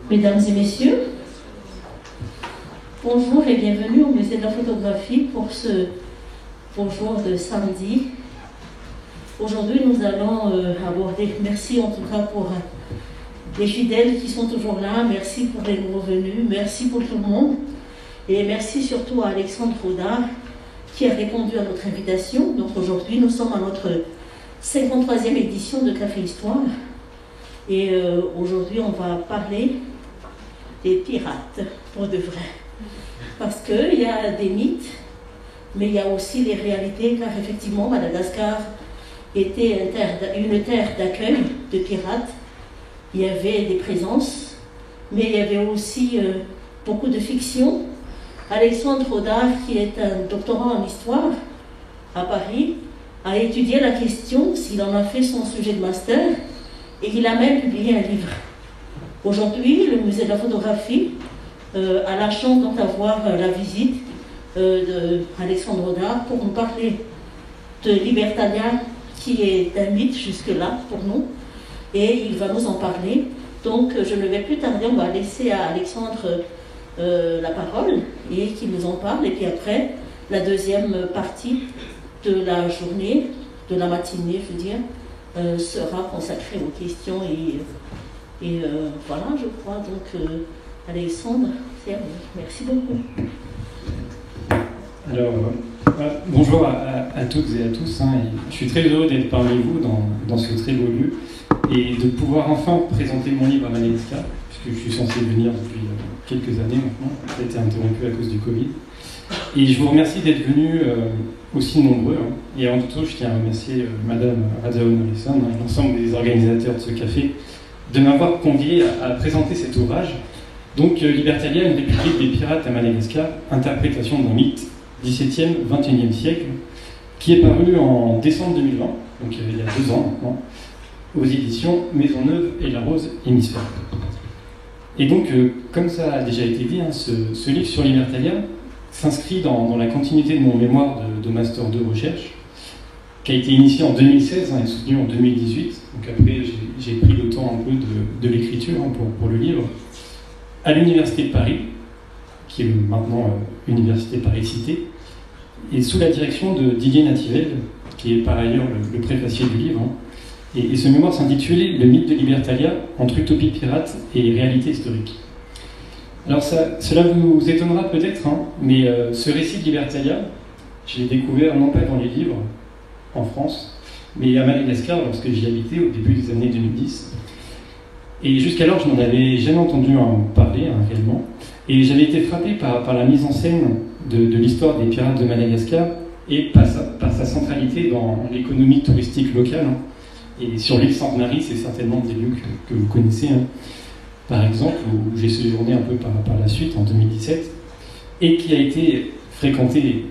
Mesdames et messieurs, bonjour et bienvenue au Musée de la Photographie pour ce beau jour de samedi. Aujourd'hui, nous allons aborder, merci en tout cas pour les fidèles qui sont toujours là, merci pour les nouveaux venus, merci pour tout le monde et merci surtout à Alexandre Rodard qui a répondu à notre invitation. Donc aujourd'hui, nous sommes à notre 53e édition de Café Histoire et aujourd'hui, on va parler des pirates, pour de vrai. Parce qu'il y a des mythes, mais il y a aussi les réalités, car effectivement, Madagascar était une terre d'accueil de pirates. Il y avait des présences, mais il y avait aussi beaucoup de fiction. Alexandre Rodard, qui est un doctorant en histoire à Paris, a étudié la question, s'il en a fait son sujet de master, et il a même publié un livre. Aujourd'hui, le musée de la photographie a la chance d'avoir la visite d'Alexandre Rodard pour nous parler de Libertalia, qui est un mythe jusque-là pour nous, et il va nous en parler. Donc je ne vais plus tarder, on va laisser à Alexandre la parole et qu'il nous en parle, et puis après, la deuxième partie de la journée, de la matinée, je veux dire, sera consacrée aux questions et voilà, je crois. Donc, Alexandre, c'est à vous. Merci beaucoup. Alors, bonjour à toutes et à tous. Je suis très heureux d'être parmi vous dans ce très beau lieu et de pouvoir enfin présenter mon livre à Madagascar, puisque je suis censé venir depuis quelques années maintenant. Ça a été interrompu à cause du Covid. Et je vous remercie d'être venus aussi nombreux. Et avant toute chose, je tiens à remercier Madame Radzaon Morrison et l'ensemble des organisateurs de ce café de m'avoir convié à présenter cet ouvrage. Donc, Libertalia, une république des pirates à Madagascar, interprétation d'un mythe 17e, 21e siècle, qui est paru en décembre 2020, donc il y a 2 ans maintenant, aux éditions Maisonneuve et La Rose Hémisphère. Et donc, comme ça a déjà été dit, ce livre sur Libertalia s'inscrit dans la continuité de mon mémoire de Master 2 Recherche, qui a été initié en 2016 et soutenu en 2018. Donc après, j'ai pris le temps un peu de l'écriture pour le livre, à l'Université de Paris, qui est maintenant Université Paris-Cité, et sous la direction de Didier Nativel, qui est par ailleurs le préfacier du livre. Et ce mémoire s'intitulait « Le mythe de Libertalia, entre utopie pirate et réalité historique ». Alors cela vous étonnera peut-être, mais ce récit de Libertalia, je l'ai découvert non pas dans les livres, en France, mais à Madagascar lorsque j'y habitais au début des années 2010. Et jusqu'alors, je n'en avais jamais entendu parler réellement. Et j'avais été frappé par la mise en scène de l'histoire des pirates de Madagascar et par sa centralité dans l'économie touristique locale. Et sur l'île Sainte-Marie, c'est certainement des lieux que vous connaissez, par exemple, où j'ai séjourné un peu par la suite en 2017, et qui a été fréquenté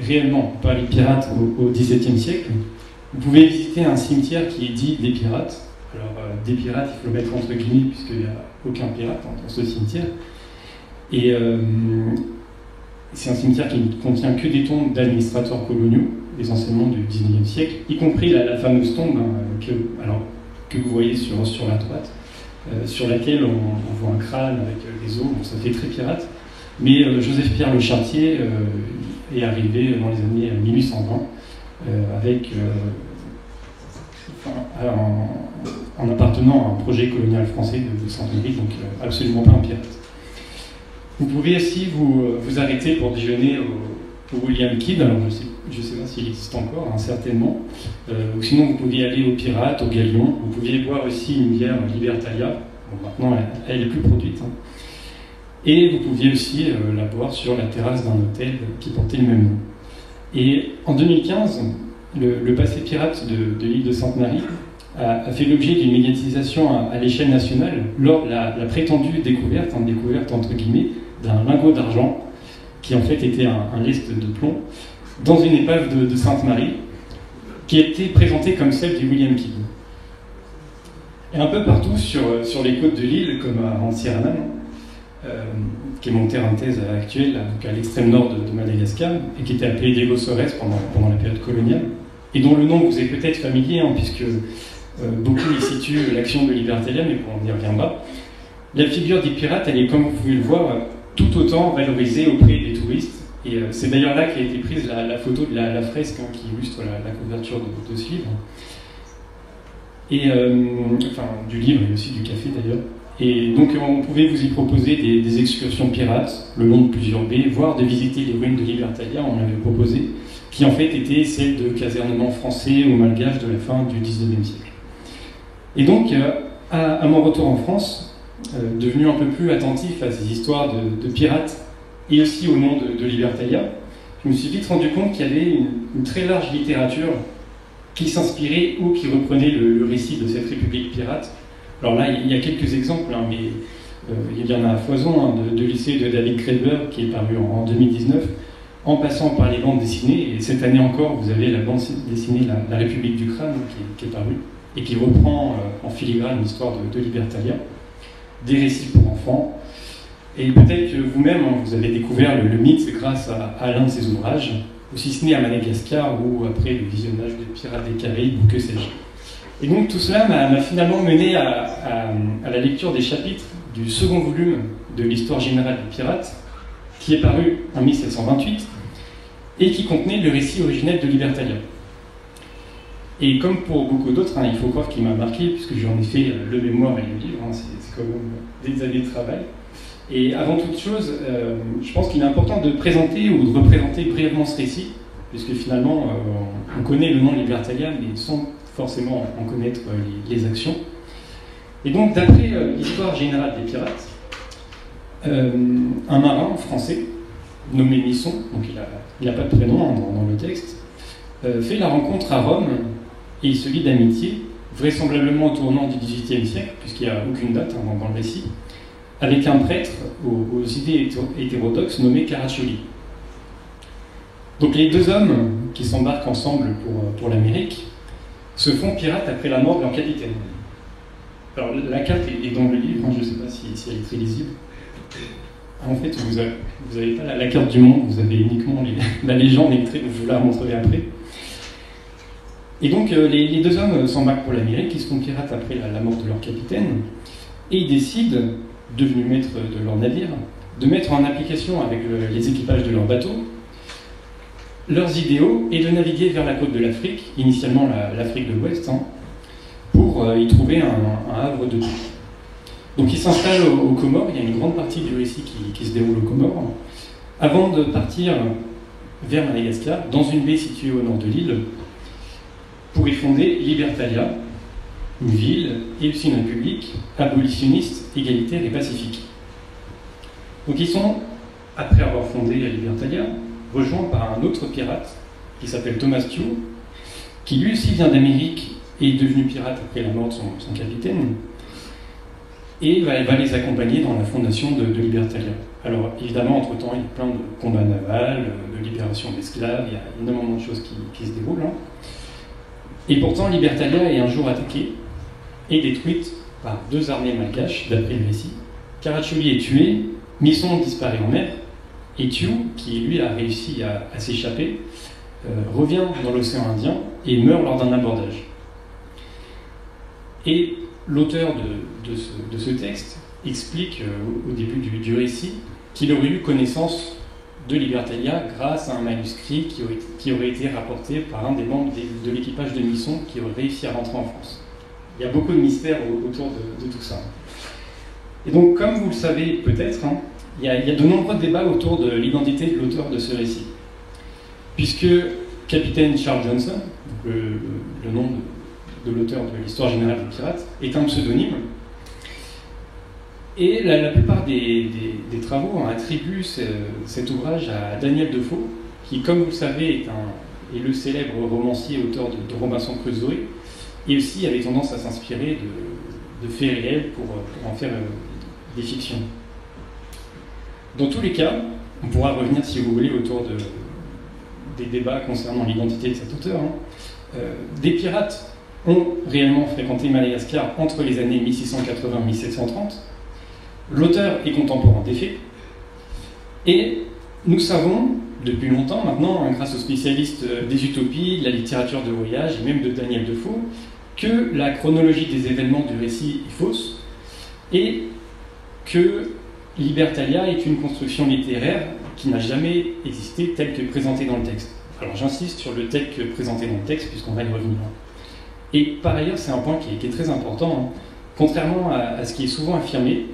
réellement par les pirates au XVIIe siècle. Vous pouvez visiter un cimetière qui est dit des pirates. Alors, des pirates, il faut le mettre entre guillemets, puisqu'il n'y a aucun pirate dans ce cimetière. Et c'est un cimetière qui ne contient que des tombes d'administrateurs coloniaux, essentiellement du XIXe siècle, y compris la fameuse tombe que vous voyez sur la droite, sur laquelle on voit un crâne avec des os. Bon, ça fait très pirate. Mais Joseph-Pierre Le Chartier est arrivé dans les années 1820 en appartenant à un projet colonial français de Sainte-Marie, donc absolument pas un pirate. Vous pouvez aussi vous arrêter pour déjeuner au William Kidd, alors je ne sais pas s'il existe encore, certainement, ou sinon vous pouviez aller au Pirate, au Galion, vous pouviez boire aussi une bière Libertalia, bon, maintenant elle est plus produite, et vous pouviez aussi la boire sur la terrasse d'un hôtel qui portait le même nom. Et en 2015, le passé pirate de l'île de Sainte-Marie a fait l'objet d'une médiatisation à l'échelle nationale lors de la prétendue découverte entre guillemets, d'un lingot d'argent qui en fait était un lest de plomb dans une épave de Sainte-Marie qui était présentée comme celle du William Kidd. Et un peu partout sur les côtes de l'île, comme à Antsiranana, qui est mon terrain de thèse actuel, donc à l'extrême nord de Madagascar, et qui était appelé Diego Soares pendant la période coloniale, et dont le nom vous est peut-être familier, puisque beaucoup y situent l'action de Libertalia, mais on y reviendra. la figure des pirates, elle est, comme vous pouvez le voir, tout autant valorisée auprès des touristes. Et c'est d'ailleurs là qu'a été prise la photo de la fresque qui illustre la couverture de ce livre. Et, enfin, du livre et aussi du café d'ailleurs. Et donc on pouvait vous y proposer des excursions pirates le long de plusieurs baies, voire de visiter les ruines de Libertalia, on l'avait proposé, qui en fait étaient celles de casernements français ou malgaches de la fin du XIXe siècle. Et donc, à mon retour en France, devenu un peu plus attentif à ces histoires de pirates, et aussi au nom de Libertalia, je me suis vite rendu compte qu'il y avait une très large littérature qui s'inspirait ou qui reprenait le récit de cette république pirate. Alors là, il y a quelques exemples, hein, mais il y en a à foison, hein, de l'essai de David Graeber, qui est paru en 2019, en passant par les bandes dessinées, et cette année encore, vous avez la bande dessinée La République du Crâne, qui est parue, et qui reprend en filigrane l'histoire de Libertalia, des récits pour enfants. Et peut-être que vous-même, hein, vous avez découvert le mythe grâce à l'un de ses ouvrages, ou si ce n'est à Madagascar, ou après le visionnage de Pirates des Caraïbes, ou que sais-je. Et donc tout cela m'a finalement mené à la lecture des chapitres du second volume de l'histoire générale des pirates, qui est paru en 1728, et qui contenait le récit originel de Libertalia. Et comme pour beaucoup d'autres, hein, il faut croire qu'il m'a marqué, puisque j'en ai fait le mémoire et le livre, hein, c'est quand même des années de travail. Et avant toute chose, je pense qu'il est important de présenter ou de représenter brièvement ce récit, puisque finalement, on connaît le nom Libertalia, mais sans forcément en connaître les actions. Et donc, d'après l'histoire générale des pirates, un marin français, nommé Misson, donc il n'a pas de prénom, hein, dans le texte, fait la rencontre à Rome, et il se lie d'amitié, vraisemblablement au tournant du XVIIIe siècle, puisqu'il n'y a aucune date, hein, dans le récit, avec un prêtre aux idées hétérodoxes nommé Caraccioli. Donc les deux hommes qui s'embarquent ensemble pour l'Amérique se font pirates après la mort de leur capitaine. Alors la carte est dans le livre, hein, je ne sais pas si elle est très lisible. En fait, vous n'avez pas la carte du monde, vous avez uniquement la légende électrique, je vous la montrerai après. Et donc les deux hommes s'embarquent pour l'Amérique, ils se font pirates après la mort de leur capitaine, et ils décident, devenus maîtres de leur navire, de mettre en application avec les équipages de leur bateau leurs idéaux et de naviguer vers la côte de l'Afrique, initialement l'Afrique de l'Ouest, hein, pour y trouver un havre de paix. Donc ils s'installent aux Comores, il y a une grande partie du récit qui se déroule aux Comores, avant de partir vers Madagascar, dans une baie située au nord de l'île, pour y fonder Libertalia, une ville et aussi une république abolitionniste, égalitaire et pacifique. Donc ils sont, après avoir fondé Libertalia, rejoints par un autre pirate qui s'appelle Thomas Tew, qui lui aussi vient d'Amérique et est devenu pirate après la mort de son capitaine, et va les accompagner dans la fondation de Libertalia. Alors évidemment, entre-temps, il y a plein de combats navals, de libération d'esclaves, il y a énormément de choses qui se déroulent. Hein. Et pourtant, Libertalia est un jour attaquée et détruite par deux armées malgaches, d'après le récit. Caraccioli est tué, Misson disparaît en mer, et Tew, qui lui a réussi à s'échapper, revient dans l'océan Indien et meurt lors d'un abordage. Et l'auteur de ce texte explique au début du récit qu'il aurait eu connaissance de Libertalia grâce à un manuscrit qui aurait été rapporté par un des membres de l'équipage de Misson qui aurait réussi à rentrer en France. Il y a beaucoup de mystères autour de tout ça. Et donc, comme vous le savez peut-être, hein, il y a de nombreux débats autour de l'identité de l'auteur de ce récit. Puisque capitaine Charles Johnson, le nom de l'auteur de l'histoire générale des pirates, est un pseudonyme. Et la plupart des travaux attribuent cet ouvrage à Daniel Defoe, qui, comme vous le savez, est le célèbre romancier auteur de Robinson Crusoe, et aussi avait tendance à s'inspirer de faits réels pour en faire des fictions. Dans tous les cas, on pourra revenir, si vous voulez, autour des débats concernant l'identité de cet auteur. Hein. Des pirates ont réellement fréquenté Madagascar entre les années 1680 et 1730. L'auteur est contemporain des faits. Et nous savons, depuis longtemps maintenant, hein, grâce aux spécialistes des utopies, de la littérature de voyage et même de Daniel Defoe, que la chronologie des événements du récit est fausse. Et que Libertalia est une construction littéraire qui n'a jamais existé telle que présentée dans le texte. Alors j'insiste sur le tel que présenté dans le texte, puisqu'on va y revenir. Et par ailleurs, c'est un point qui est très important. Contrairement à ce qui est souvent affirmé,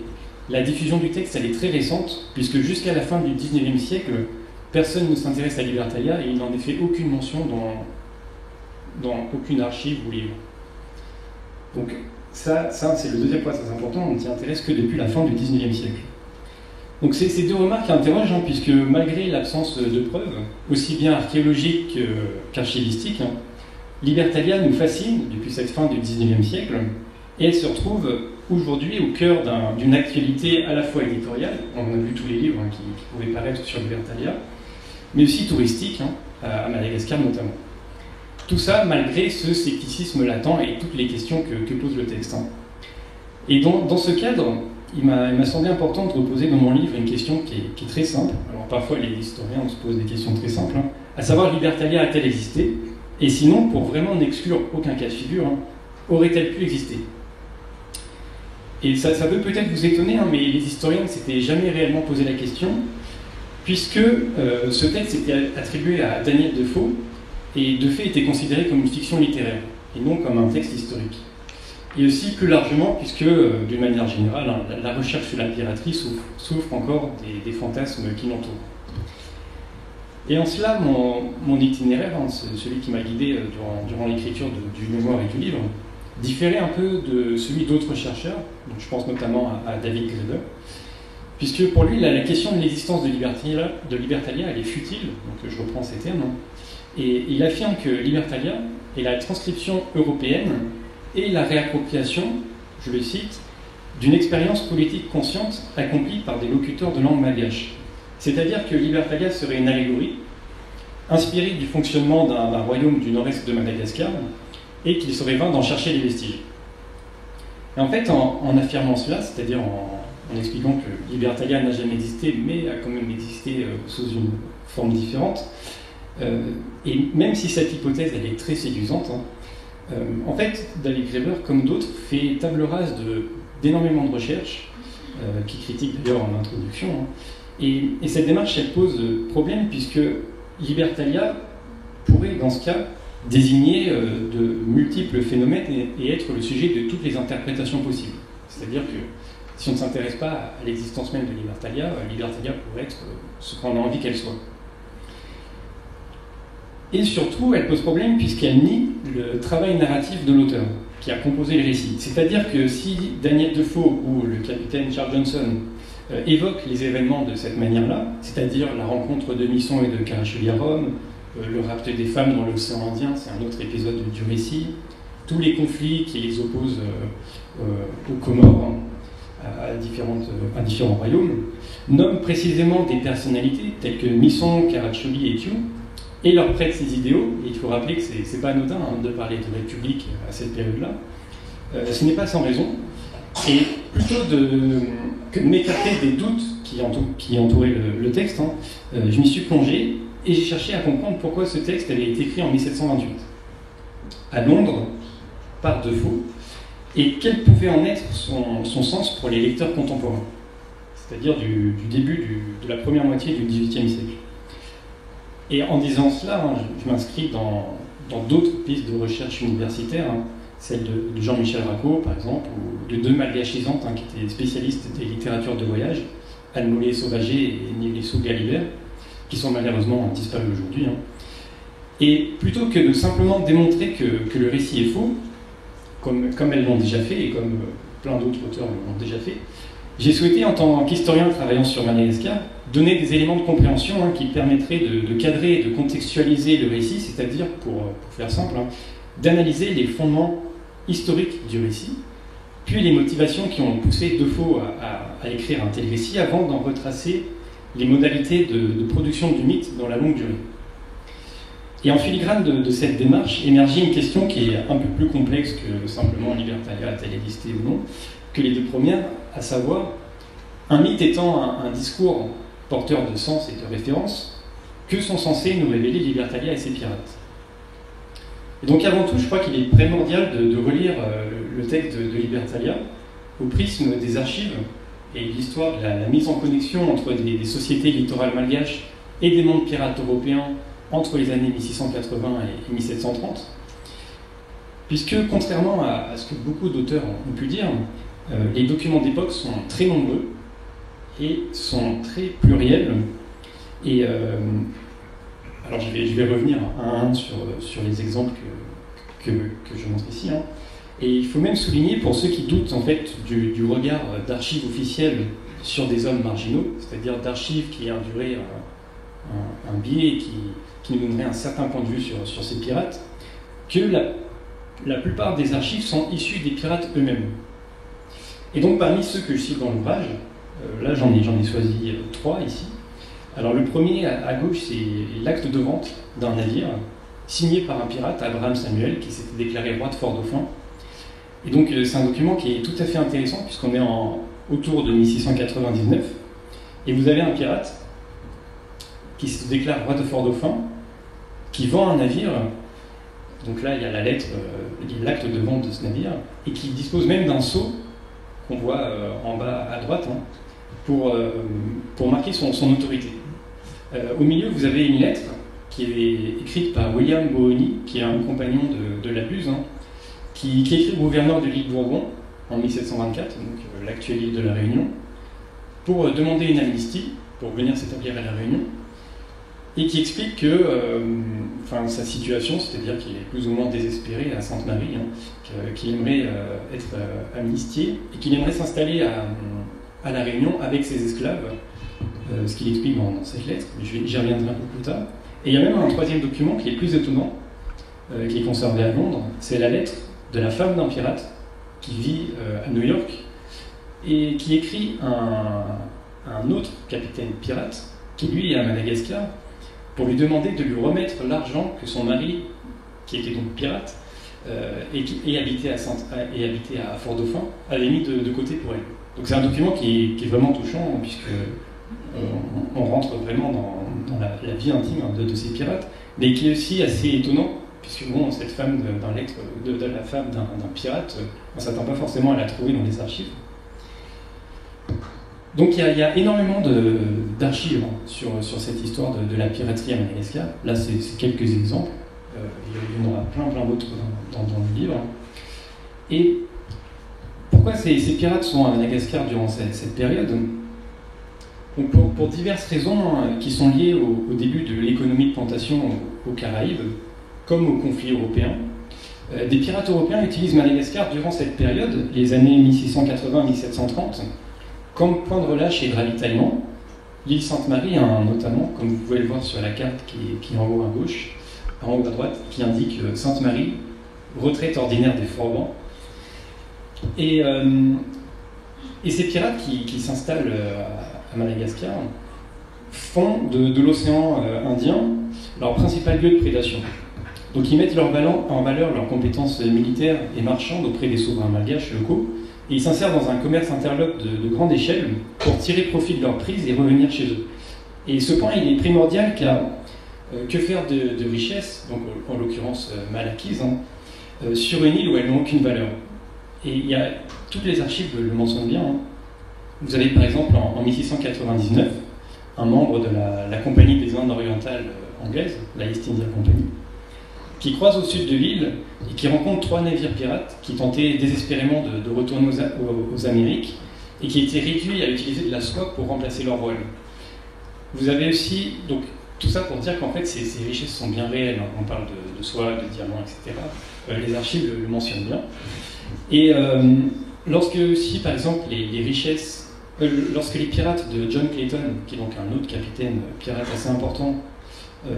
la diffusion du texte, elle est très récente, puisque jusqu'à la fin du XIXe siècle, personne ne s'intéresse à Libertalia et il n'en est fait aucune mention dans aucune archive ou livre. Donc ça c'est le deuxième point très important, on ne s'y intéresse que depuis la fin du XIXe siècle. Donc ces deux remarques interrogent, puisque malgré l'absence de preuves, aussi bien archéologiques qu'archivistiques, Libertalia nous fascine depuis cette fin du XIXe siècle, et elle se retrouve aujourd'hui au cœur d'une actualité à la fois éditoriale, on a vu tous les livres qui pouvaient paraître sur Libertalia, mais aussi touristique, à Madagascar notamment. Tout ça malgré ce scepticisme latent et toutes les questions que pose le texte. Et dans ce cadre, il m'a semblé important de reposer dans mon livre une question qui est très simple. Alors parfois les historiens se posent des questions très simples, à savoir Libertalia a-t-elle existé? Et sinon, pour vraiment n'exclure aucun cas de figure, aurait-elle pu exister? Et ça peut peut-être vous étonner, mais les historiens ne s'étaient jamais réellement posé la question, puisque ce texte était attribué à Daniel Defoe, et de fait était considéré comme une fiction littéraire, et non comme un texte historique. Et aussi plus largement, puisque, d'une manière générale, la recherche sur la piraterie souffre encore des fantasmes qui l'entourent. Et en cela, mon itinéraire, celui qui m'a guidé durant l'écriture du mémoire et du livre, différait un peu de celui d'autres chercheurs, donc je pense notamment à David Graeber, puisque pour lui, la question de l'existence de Libertalia, elle est futile, donc je reprends ces termes, et il affirme que Libertalia est la transcription européenne et la réappropriation, je le cite, d'une expérience politique consciente accomplie par des locuteurs de langue malgache. C'est-à-dire que Libertalia serait une allégorie inspirée du fonctionnement d'un royaume du nord-est de Madagascar et qu'il serait vain d'en chercher les vestiges. Et en fait, en affirmant cela, c'est-à-dire en expliquant que Libertalia n'a jamais existé, mais a quand même existé sous une forme différente, et même si cette hypothèse elle est très séduisante, en fait, David Graeber, comme d'autres, fait table rase d'énormément de recherches, qui critiquent d'ailleurs en introduction, et cette démarche elle pose problème, puisque Libertalia pourrait, dans ce cas, désigner de multiples phénomènes et être le sujet de toutes les interprétations possibles. C'est-à-dire que si on ne s'intéresse pas à l'existence même de Libertalia pourrait être ce qu'on a envie qu'elle soit. Et surtout, elle pose problème puisqu'elle nie le travail narratif de l'auteur, qui a composé le récit. C'est-à-dire que si Daniel Defoe ou le capitaine Charles Johnson évoquent les événements de cette manière-là, c'est-à-dire la rencontre de Misson et de Caracheli à Rome, le rapt des femmes dans l'océan Indien, c'est un autre épisode du récit, tous les conflits qui les opposent aux Comores, à différents royaumes, nomment précisément des personnalités telles que Misson, Caracheli et Thiou, et leur prête ses idéaux. Et il faut rappeler que c'est pas anodin de parler de République à cette période-là. Ce n'est pas sans raison. Et plutôt que de m'écarter des doutes qui entouraient le texte, je m'y suis plongé et j'ai cherché à comprendre pourquoi ce texte avait été écrit en 1728, à Londres, par Defoe, et quel pouvait en être son sens pour les lecteurs contemporains, c'est-à-dire du début de la première moitié du XVIIIe siècle. Et en disant cela, je m'inscris dans d'autres pistes de recherche universitaire, celle de Jean-Michel Racot, par exemple, ou de deux malgachisantes qui étaient spécialistes des littératures de voyage, Anne Mollet-Sauvager et Nielisso Galibert, qui sont malheureusement disparus aujourd'hui. Et plutôt que de simplement démontrer que le récit est faux, comme elles l'ont déjà fait, et comme plein d'autres auteurs l'ont déjà fait, j'ai souhaité, en tant qu'historien travaillant sur Madagascar, donner des éléments de compréhension qui permettraient de cadrer et de contextualiser le récit, c'est-à-dire, pour faire simple, d'analyser les fondements historiques du récit, puis les motivations qui ont poussé Defoe à écrire un tel récit avant d'en retracer les modalités de production du mythe dans la longue durée. Et en filigrane de cette démarche émergeait une question qui est un peu plus complexe que simplement Libertalia a-t-elle existé ou non, que les deux premières, à savoir, un mythe étant un discours porteur de sens et de référence, que sont censés nous révéler Libertalia et ses pirates. Et donc avant tout, je crois qu'il est primordial de relire le texte de Libertalia au prisme des archives et l'histoire de la mise en connexion entre des sociétés littorales malgaches et des mondes pirates européens entre les années 1680 et 1730. Puisque, contrairement à ce que beaucoup d'auteurs ont pu dire, les documents d'époque sont très nombreux et sont très pluriels. Et alors je vais revenir un à un sur les exemples que je montre ici. Hein. Et il faut même souligner, pour ceux qui doutent en fait du regard d'archives officielles sur des hommes marginaux, c'est-à-dire d'archives qui induraient un biais qui nous donnerait un certain point de vue sur ces pirates, que la plupart des archives sont issues des pirates eux-mêmes. Et donc parmi ceux que je cite dans l'ouvrage, là j'en ai choisi 3 ici. Alors le premier à gauche, c'est l'acte de vente d'un navire signé par un pirate, Abraham Samuel, qui s'était déclaré roi de Fort-Dauphin. Et donc c'est un document qui est tout à fait intéressant puisqu'on est autour de 1699 et vous avez un pirate qui se déclare roi de Fort-Dauphin, qui vend un navire. Donc là il y a la lettre, l'acte de vente de ce navire, et qui dispose même d'un sceau qu'on voit en bas à droite, hein, pour marquer son autorité. Au milieu, vous avez une lettre qui est écrite par William Bohony, qui est un compagnon de la Buse, hein, qui écrit au gouverneur de l'île Bourbon en 1724, donc l'actuelle île de la Réunion, pour demander une amnistie, pour venir s'établir à la Réunion, et qui explique que sa situation, c'est-à-dire qu'il est plus ou moins désespéré à Sainte-Marie, hein, qu'il aimerait être amnistié, et qu'il aimerait s'installer à la Réunion avec ses esclaves, ce qu'il explique dans cette lettre, mais j'y reviendrai un peu plus tard. Et il y a même un troisième document qui est plus étonnant, qui est conservé à Londres, c'est la lettre de la femme d'un pirate qui vit à New York et qui écrit un autre capitaine pirate qui lui est à Madagascar pour lui demander de lui remettre l'argent que son mari, qui était donc pirate et habitait à Fort-Dauphin, avait mis de côté pour elle. Donc c'est un document qui est vraiment touchant puisque on rentre vraiment dans la vie intime de ces pirates, mais qui est aussi assez étonnant puisque bon, cette femme de la femme d'un pirate, on ne s'attend pas forcément à la trouver dans les archives. Donc il y a énormément d'archives sur cette histoire de la piraterie à Madagascar. Là, c'est quelques exemples. Il y en aura plein d'autres dans le livre. Et pourquoi ces pirates sont à Madagascar durant cette période? Donc pour diverses raisons qui sont liées au début de l'économie de plantation aux Caraïbes, comme au conflit européen. Des pirates européens utilisent Madagascar durant cette période, les années 1680-1730, comme point de relâche et de ravitaillement. L'île Sainte-Marie, notamment, comme vous pouvez le voir sur la carte qui est en haut à gauche, en haut à droite, qui indique Sainte-Marie, retraite ordinaire des Forbans. Et ces pirates qui s'installent à Madagascar font de l'océan Indien leur principal lieu de prédation. Donc ils mettent en valeur leurs compétences militaires et marchandes auprès des souverains malgaches locaux, et ils s'insèrent dans un commerce interlope de grande échelle pour tirer profit de leur prise et revenir chez eux. Et ce point il est primordial car que faire de richesses, donc en l'occurrence mal acquises, hein, sur une île où elles n'ont aucune valeur. Et toutes les archives le mentionnent bien. Hein. Vous avez par exemple en 1699 un membre de la Compagnie des Indes orientales anglaise, la East India Company, qui croise au sud de l'île et qui rencontre 3 navires pirates qui tentaient désespérément de retourner aux Amériques et qui étaient réduits à utiliser de la soie pour remplacer leur voile. Vous avez aussi, donc tout ça pour dire qu'en fait ces richesses sont bien réelles, hein. On parle de soie, de diamants, etc. Les archives le mentionnent bien. Et lorsque aussi, par exemple, les richesses, lorsque les pirates de John Clayton, qui est donc un autre capitaine pirate assez important,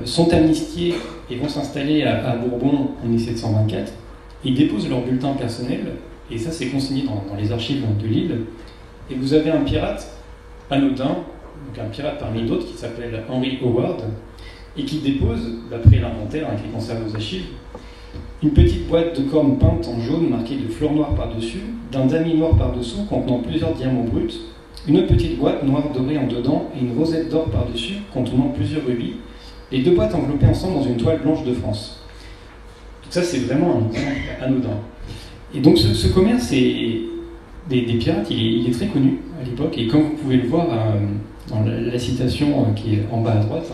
sont amnistiés et vont s'installer à Bourbon en 1724, ils déposent leur bulletin personnel, et ça c'est consigné dans les archives de l'île, et vous avez un pirate anodin, donc un pirate parmi d'autres, qui s'appelle Henry Howard, et qui dépose, d'après l'inventaire qui est conservé aux archives, une petite boîte de cornes peintes en jaune marquée de fleurs noires par-dessus, d'un damier noir par-dessous contenant plusieurs diamants bruts, une autre petite boîte noire dorée en dedans et une rosette d'or par-dessus contenant plusieurs rubis, et 2 boîtes enveloppées ensemble dans une toile blanche de France. Tout ça, c'est vraiment un exemple anodin. Et donc ce commerce est des pirates, il est très connu à l'époque, et comme vous pouvez le voir dans la citation qui est en bas à droite,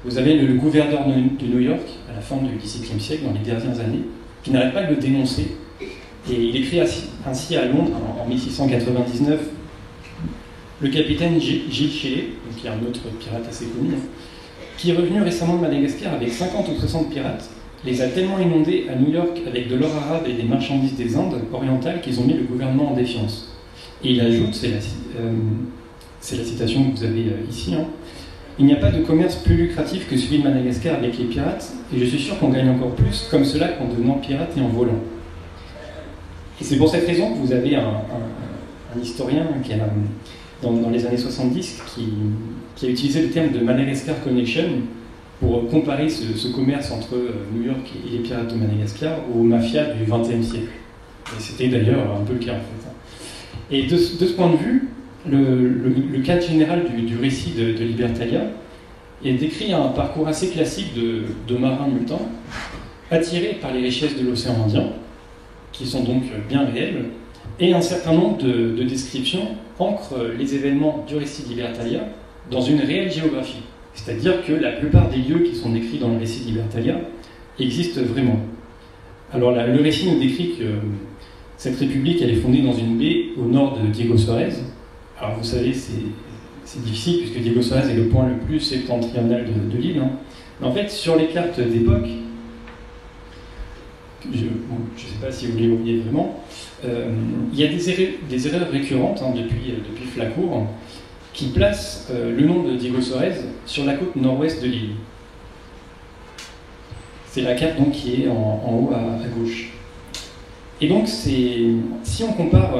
vous avez le gouverneur de New York, à la fin du XVIIe siècle, dans les dernières années, qui n'arrête pas de le dénoncer. Et il écrit ainsi à Londres, en 1699, le capitaine Gilles Shelley, qui est un autre pirate assez connu, qui est revenu récemment de Madagascar avec 50 ou 60 pirates, les a tellement inondés à New York avec de l'or arabe et des marchandises des Indes orientales qu'ils ont mis le gouvernement en défiance. Et il ajoute, c'est la citation que vous avez ici, il n'y a pas de commerce plus lucratif que celui de Madagascar avec les pirates, et je suis sûr qu'on gagne encore plus comme cela qu'en devenant pirate et en volant. Et c'est pour cette raison que vous avez un historien qui a, dans les années 70 qui a utilisé le terme de Madagascar Connection pour comparer ce commerce entre New York et les pirates de Madagascar aux mafias du XXe siècle. Et c'était d'ailleurs un peu le cas en fait. Et de ce point de vue, le cadre général du récit de Libertalia est décrit un parcours assez classique de marins mutants, attirés par les richesses de l'océan Indien, qui sont donc bien réelles, et un certain nombre de descriptions ancrent les événements du récit de Libertalia dans une réelle géographie. C'est-à-dire que la plupart des lieux qui sont décrits dans le récit de Libertalia existent vraiment. Alors le récit nous décrit que cette république elle est fondée dans une baie au nord de Diego Suarez. Alors vous savez, c'est difficile puisque Diego Suarez est le point le plus septentrional de l'île. Mais en fait, sur les cartes d'époque, je ne sais pas si vous les voyez vraiment, il y a des erreurs récurrentes depuis Flacourt qui placent le nom de Diego Suarez sur la côte nord-ouest de l'île. C'est la carte donc, qui est en haut à gauche. Et donc, si on compare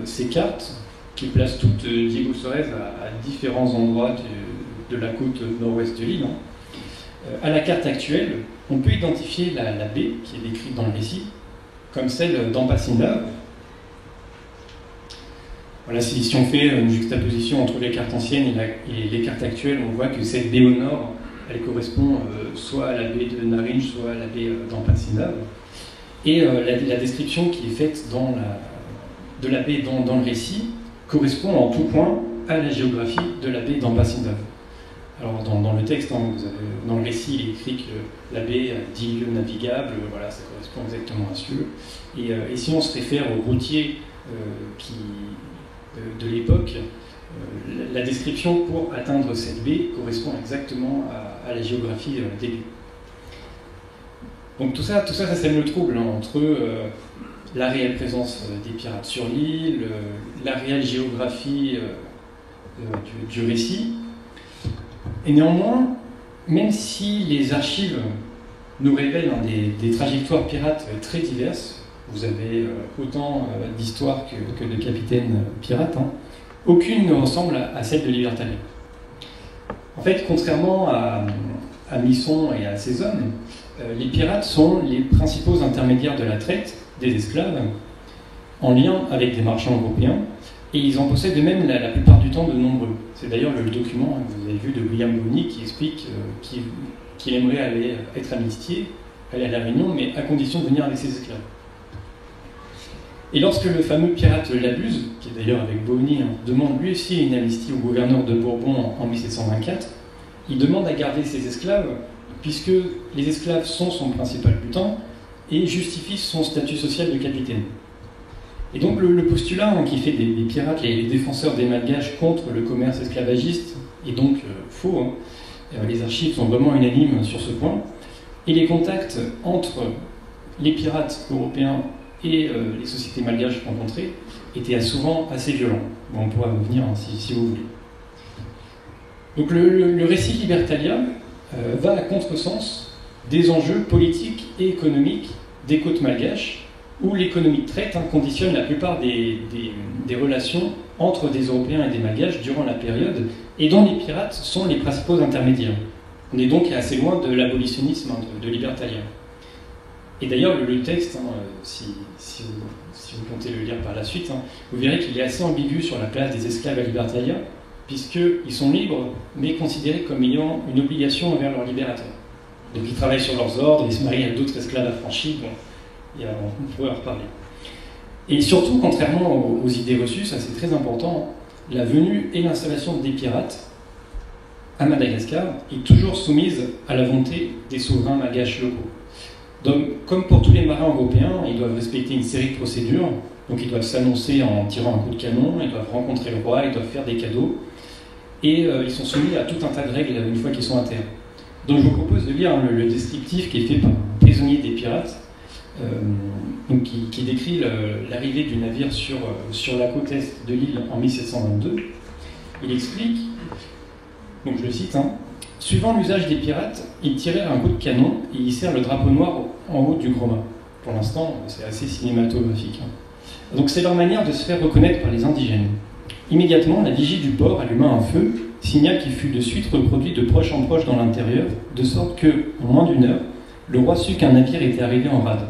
ces cartes, qui placent toutes Diego Suarez à différents endroits de la côte nord-ouest de l'île, à la carte actuelle, on peut identifier la baie qui est décrite dans le récit comme celle d'Ampasindav. Voilà, si on fait une juxtaposition entre les cartes anciennes et les cartes actuelles, on voit que cette baie au nord, elle correspond soit à la baie de Narinj, soit à la baie d'Ampasindav. Et la description qui est faite de la baie dans le récit correspond en tout point à la géographie de la baie d'Ampasindav. Alors dans le texte, dans le récit, il est écrit que la baie a 10 lieues navigables, voilà, ça correspond exactement à ce lieu. Et si on se réfère aux routiers de l'époque, la description pour atteindre cette baie correspond exactement à la géographie des lieux. Donc tout ça sème le trouble entre la réelle présence des pirates sur l'île, la réelle géographie du récit. Et néanmoins, même si les archives nous révèlent des trajectoires pirates très diverses, vous avez autant d'histoires que de capitaines pirates, aucune ne ressemble à celle de Libertalia. En fait, contrairement à Misson et à ses hommes, les pirates sont les principaux intermédiaires de la traite des esclaves, en lien avec des marchands européens, et ils en possèdent de même la plupart du temps de nombreux. C'est d'ailleurs le document que vous avez vu de William Bonney qui explique qu'il aimerait être amnistié, aller à la Réunion, mais à condition de venir avec ses esclaves. Et lorsque le fameux pirate Labuse, qui est d'ailleurs avec Bonney, demande lui aussi une amnistie au gouverneur de Bourbon en 1724, il demande à garder ses esclaves, puisque les esclaves sont son principal butin et justifient son statut social de capitaine. Et donc le postulat qui fait des pirates les défenseurs des malgaches contre le commerce esclavagiste est donc faux. Les archives sont vraiment unanimes sur ce point. Et les contacts entre les pirates européens et les sociétés malgaches rencontrées étaient souvent assez violents. Bon, on pourra revenir si vous voulez. Donc le récit Libertalia va à contresens des enjeux politiques et économiques des côtes malgaches, où l'économie de traite conditionne la plupart des relations entre des Européens et des Malgaches durant la période, et dont les pirates sont les principaux intermédiaires. On est donc assez loin de l'abolitionnisme de Libertalia. Et d'ailleurs, le texte, si vous comptez le lire par la suite, vous verrez qu'il est assez ambigu sur la place des esclaves à Libertalia, puisqu'ils sont libres, mais considérés comme ayant une obligation envers leur libérateur. Donc ils travaillent sur leurs ordres, ils se marient avec d'autres esclaves affranchis. Bon, on pourrait en reparler. Et surtout, contrairement aux idées reçues, ça c'est très important, la venue et l'installation des pirates à Madagascar est toujours soumise à la volonté des souverains malgaches locaux. Donc, comme pour tous les marins européens, ils doivent respecter une série de procédures. Donc ils doivent s'annoncer en tirant un coup de canon, ils doivent rencontrer le roi, ils doivent faire des cadeaux. Et ils sont soumis à tout un tas de règles une fois qu'ils sont à terre. Donc je vous propose de lire le descriptif qui est fait par un prisonnier des pirates, donc qui décrit l'arrivée du navire sur la côte est de l'île en 1722. Il explique, donc je le cite, suivant l'usage des pirates, ils tirèrent un coup de canon et hissèrent le drapeau noir en haut du gros mât. Pour l'instant, c'est assez cinématographique. Donc c'est leur manière de se faire reconnaître par les indigènes. Immédiatement, la vigie du port alluma un feu, signal qui fut de suite reproduit de proche en proche dans l'intérieur, de sorte que, en moins d'une heure, le roi sut qu'un navire était arrivé en rade.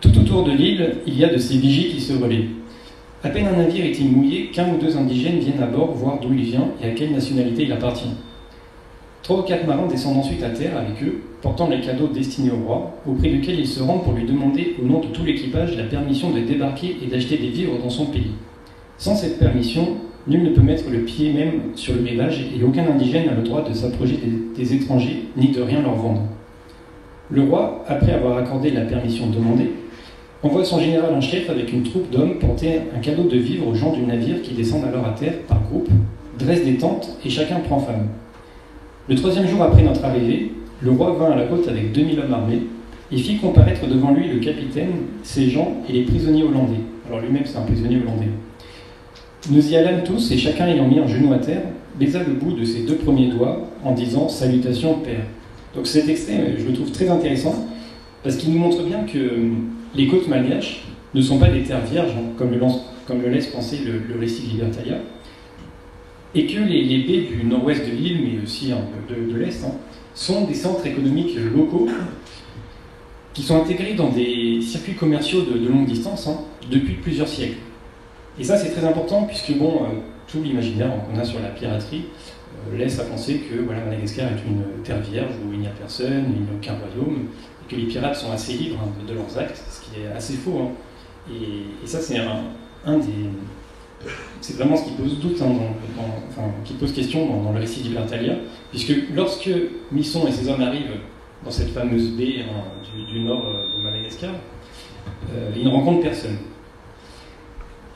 Tout autour de l'île, il y a de ces vigies qui se relaient. À peine un navire est-il mouillé qu'un ou deux indigènes viennent à bord voir d'où il vient et à quelle nationalité il appartient. 3 ou 4 marins descendent ensuite à terre avec eux, portant les cadeaux destinés au roi, auprès duquel ils se rendent pour lui demander, au nom de tout l'équipage, la permission de débarquer et d'acheter des vivres dans son pays. Sans cette permission, nul ne peut mettre le pied même sur le rivage et aucun indigène n'a le droit de s'approcher des étrangers ni de rien leur vendre. Le roi, après avoir accordé la permission demandée, envoie son général en chef avec une troupe d'hommes porter un cadeau de vivres aux gens du navire qui descendent alors à terre par groupe, dressent des tentes et chacun prend femme. Le 3e jour après notre arrivée, le roi vint à la côte avec 2000 hommes armés et fit comparaître devant lui le capitaine, ses gens et les prisonniers hollandais. Alors lui-même c'est un prisonnier hollandais. Nous y allâmes tous et chacun ayant mis un genou à terre, baisa le bout de ses 2 premiers doigts en disant « Salutations, père ». Donc cet extrait, je le trouve très intéressant parce qu'il nous montre bien que les côtes malgaches ne sont pas des terres vierges, comme le laisse penser le récit de Libertalia, et que les baies du nord-ouest de l'île, mais aussi un peu de l'est, sont des centres économiques locaux qui sont intégrés dans des circuits commerciaux de longue distance depuis plusieurs siècles. Et ça, c'est très important puisque tout l'imaginaire qu'on a sur la piraterie laisse à penser que Madagascar est une terre vierge où il n'y a personne, il n'y a aucun royaume, et que les pirates sont assez libres de leurs actes, ce qui est assez faux. Et ça, c'est c'est vraiment ce qui pose doute, qui pose question dans le récit d'Ibertalia, puisque lorsque Misson et ses hommes arrivent dans cette fameuse baie du nord de Madagascar, ils ne rencontrent personne.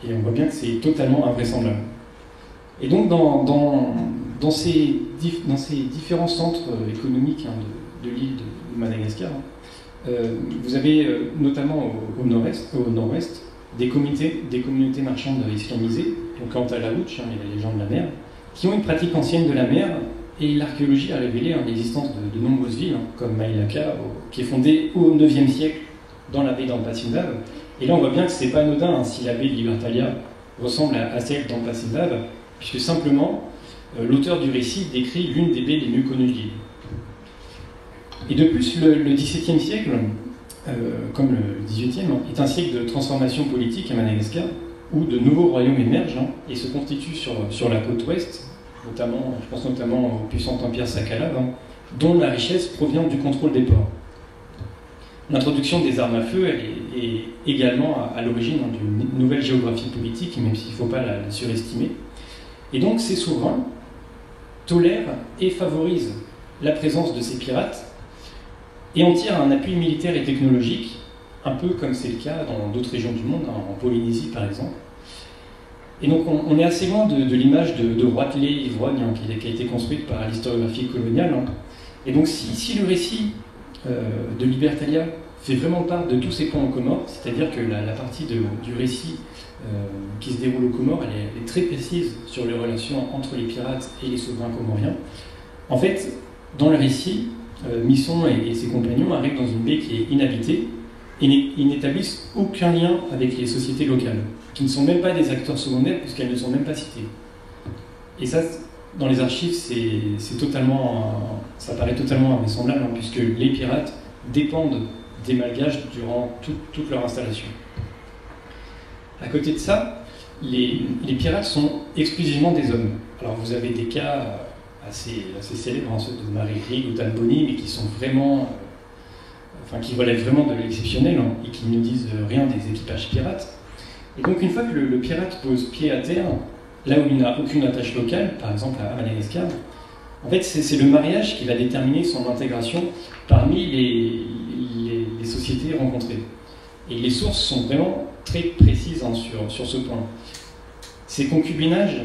Et on voit bien que c'est totalement invraisemblable. Et donc dans ces différents centres économiques de l'île de Madagascar, vous avez notamment au nord-ouest des communautés marchandes islamisées, donc Antalaouch, les gens de la mer, qui ont une pratique ancienne de la mer, et l'archéologie a révélé l'existence de nombreuses villes, comme Mailaka, qui est fondée au IXe siècle dans la baie d'Ampasindav. Et là on voit bien que ce n'est pas anodin si la baie de Libertalia ressemble à celle d'Ampasindav, puisque simplement l'auteur du récit décrit l'une des baies les mieux connues de l'île. Et de plus, le XVIIe siècle, comme le XVIIIe, est un siècle de transformation politique à Madagascar, où de nouveaux royaumes émergent et se constituent sur la côte ouest, je pense notamment au puissant empire Sakhalave, dont la richesse provient du contrôle des ports. L'introduction des armes à feu elle est également à l'origine d'une nouvelle géographie politique, même s'il ne faut pas la surestimer. Et donc ces souverains tolèrent et favorisent la présence de ces pirates et en tirent un appui militaire et technologique, un peu comme c'est le cas dans d'autres régions du monde, en Polynésie par exemple. Et donc on est assez loin de l'image de Roitelet ivrogne qui a été construite par l'historiographie coloniale. Et donc si le récit de Libertalia fait vraiment part de tous ces points aux Comores, c'est-à-dire que la partie du récit qui se déroule aux Comores, elle est très précise sur les relations entre les pirates et les souverains comoriens. En fait, dans le récit, Misson et ses compagnons arrivent dans une baie qui est inhabitée et ils n'établissent aucun lien avec les sociétés locales, qui ne sont même pas des acteurs secondaires puisqu'elles ne sont même pas citées. Et ça, dans les archives, ça paraît totalement invraisemblable, puisque les pirates dépendent des Malgaches durant toute leur installation. À côté de ça, les pirates sont exclusivement des hommes. Alors vous avez des cas assez célèbres, ceux de Marie Rigg ou d'Alboni, mais qui sont vraiment qui relèvent vraiment de l'exceptionnel hein, et qui ne disent rien des équipages pirates. Et donc une fois que le pirate pose pied à terre, là où il n'a aucune attache locale, par exemple à Madagascar, en fait c'est le mariage qui va déterminer son intégration parmi les sociétés rencontrées. Et les sources sont vraiment très précises hein, sur ce point. Ces concubinages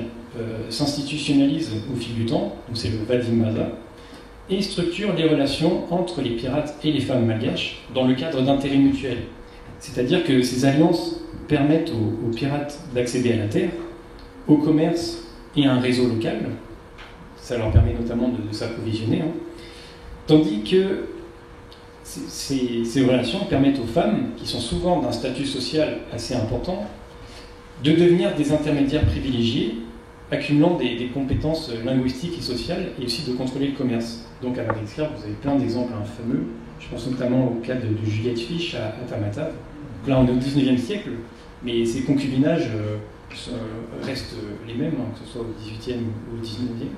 s'institutionnalisent au fil du temps, donc c'est le Vadimada, et structurent les relations entre les pirates et les femmes malgaches dans le cadre d'intérêts mutuels. C'est-à-dire que ces alliances permettent aux pirates d'accéder à la terre, au commerce et à un réseau local. Ça leur permet notamment de s'approvisionner. Hein. Tandis que ces relations permettent aux femmes, qui sont souvent d'un statut social assez important, de devenir des intermédiaires privilégiés, accumulant des compétences linguistiques et sociales, et aussi de contrôler le commerce. Donc à Madagascar, vous avez plein d'exemples fameux. Je pense notamment au cas de Juliette Fish à Tamatave. Là, on est au XIXe siècle, mais ces concubinages restent les mêmes, hein, que ce soit au XVIIIe ou au XIXe.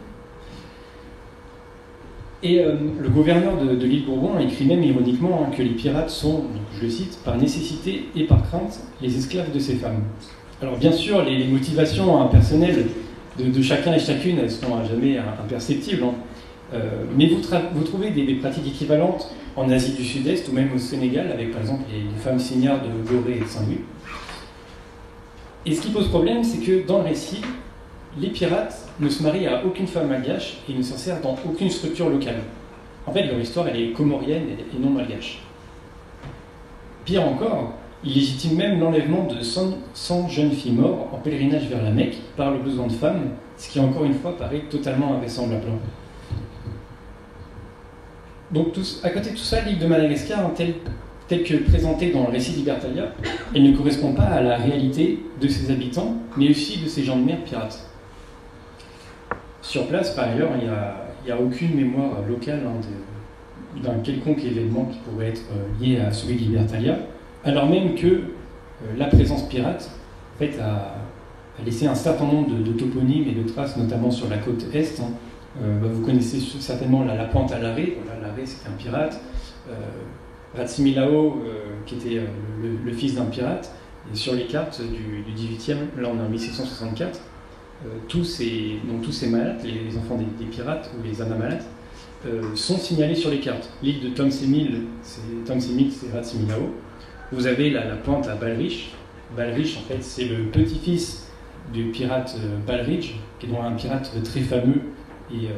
Et le gouverneur de l'île Bourbon écrit même ironiquement hein, que les pirates sont, donc, je le cite, par nécessité et par crainte, les esclaves de ces femmes. Alors bien sûr, les motivations hein, personnelles de chacun et chacune, elles sont à jamais imperceptibles. Hein. Mais vous trouvez des pratiques équivalentes en Asie du Sud-Est ou même au Sénégal, avec par exemple les femmes signares de Gorée et de Saint-Louis. Et ce qui pose problème, c'est que dans le récit, les pirates ne se marient à aucune femme malgache et ne s'insèrent dans aucune structure locale. En fait, leur histoire, elle est comorienne et non malgache. Pire encore, il légitime même l'enlèvement de 100 jeunes filles mortes en pèlerinage vers la Mecque par le besoin de femmes, ce qui encore une fois paraît totalement invraisemblable. Donc à côté de tout ça, l'île de Madagascar, telle que présentée dans le récit d'Ibertalia, elle ne correspond pas à la réalité de ses habitants, mais aussi de ses gens de mer pirates. Sur place, par ailleurs, il n'y a aucune mémoire locale hein, d'un quelconque événement qui pourrait être lié à celui d'Ibertalia, alors même que la présence pirate en fait, a laissé un certain nombre de toponymes et de traces, notamment sur la côte est. Hein. Vous connaissez certainement la pointe à l'arrêt. Voilà, l'arrêt, c'était un pirate. Ratsimilao, qui était le fils d'un pirate. Et sur les cartes du 18e, là on est en 1764, tous ces malates, les enfants des pirates ou les anamalates, sont signalés sur les cartes. L'île de Tomsemil, c'est Ratsimilao. Vous avez la pointe à Balrich. Balrich, en fait, c'est le petit-fils du pirate Balrich, qui est donc un pirate très fameux et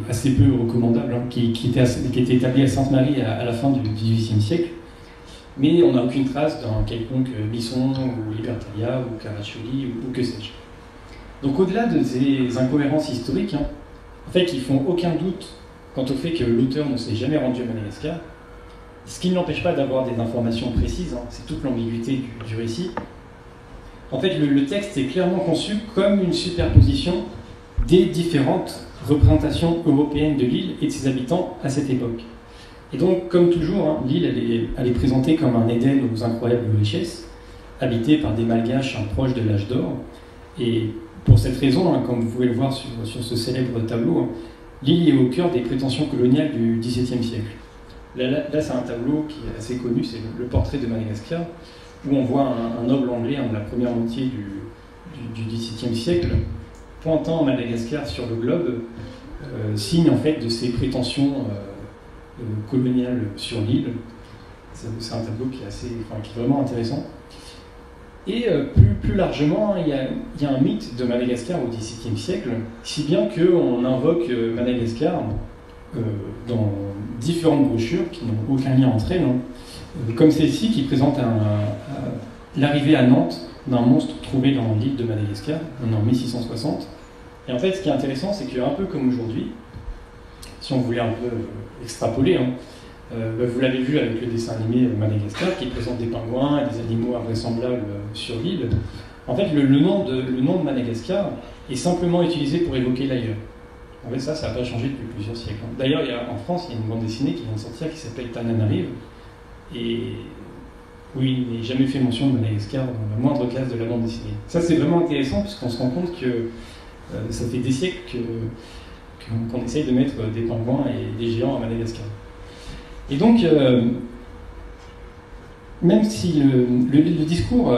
assez peu recommandable, hein, qui était établi à Sainte-Marie à la fin du XVIIIe siècle. Mais on n'a aucune trace d'un quelconque Bisson ou Libertalia ou Caraccioli ou que sais-je. Donc au-delà de ces incohérences historiques, hein, en fait, ils font aucun doute quant au fait que l'auteur ne s'est jamais rendu à Madagascar, ce qui ne l'empêche pas d'avoir des informations précises, hein, c'est toute l'ambiguïté du récit. En fait, le texte est clairement conçu comme une superposition des différentes représentations européennes de l'île et de ses habitants à cette époque. Et donc, comme toujours, hein, l'île elle est présentée comme un Éden aux incroyables richesses, habitée par des malgaches proches de l'âge d'or. Et pour cette raison, hein, comme vous pouvez le voir sur ce célèbre tableau, hein, l'île est au cœur des prétentions coloniales du XVIIe siècle. Là c'est un tableau qui est assez connu, c'est le portrait de Madagascar, où on voit un noble anglais de la première moitié du XVIIe siècle, pointant Madagascar sur le globe, signe en fait de ses prétentions coloniales sur l'île. C'est un tableau qui est vraiment intéressant. Et plus largement, il y a un mythe de Madagascar au XVIIe siècle, si bien qu'on invoque Madagascar dans différentes brochures qui n'ont aucun lien entre elles, hein, comme celle-ci qui présente l'arrivée à Nantes d'un monstre trouvé dans l'île de Madagascar, en 1660. Et en fait, ce qui est intéressant, c'est qu'un peu comme aujourd'hui, si on voulait un peu extrapoler, hein, vous l'avez vu avec le dessin animé Madagascar, qui présente des pingouins et des animaux invraisemblables sur l'île. En fait, le nom de Madagascar est simplement utilisé pour évoquer l'ailleurs. En fait, ça n'a pas changé depuis plusieurs siècles. D'ailleurs, en France, il y a une bande dessinée qui vient de sortir qui s'appelle Tananarive, et où il n'est jamais fait mention de Madagascar dans la moindre classe de la bande dessinée. Ça, c'est vraiment intéressant, puisqu'on se rend compte que ça fait des siècles qu'on essaye de mettre des pingouins et des géants à Madagascar. Et donc, même si le discours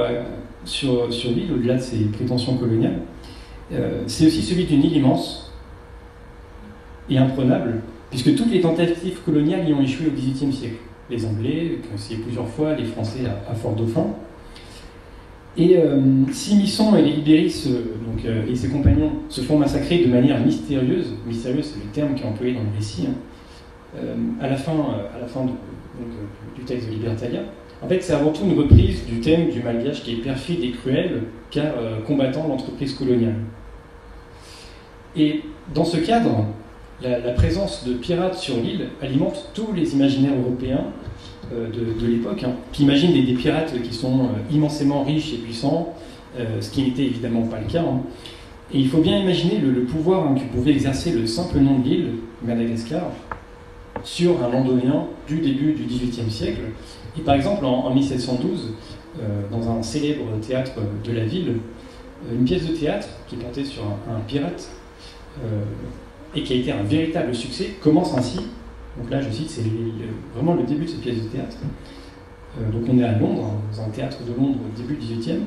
sur l'île, au-delà de ses prétentions coloniales, c'est aussi celui d'une île immense et imprenable, puisque toutes les tentatives coloniales y ont échoué au XVIIIe siècle. Les Anglais, qui ont essayé plusieurs fois, les Français à Fort-Dauphin. Et si Misson et les Libéris et ses compagnons se font massacrer de manière mystérieuse c'est le terme qui est employé dans le récit, à la fin du texte de Libertalia, en fait c'est avant tout une reprise du thème du malgache qui est perfide et cruel, car combattant l'entreprise coloniale. Et dans ce cadre, la présence de pirates sur l'île alimente tous les imaginaires européens de l'époque, qui imaginent des pirates qui sont immensément riches et puissants, ce qui n'était évidemment pas le cas. Et il faut bien imaginer le pouvoir que pouvait exercer le simple nom de l'île, Madagascar, sur un londonien du début du XVIIIe siècle. Et par exemple, en 1712, dans un célèbre théâtre de la ville, une pièce de théâtre qui portait sur un pirate et qui a été un véritable succès commence ainsi. Donc là, je cite, c'est vraiment le début de cette pièce de théâtre. Donc on est à Londres, dans un théâtre de Londres au début du XVIIIe.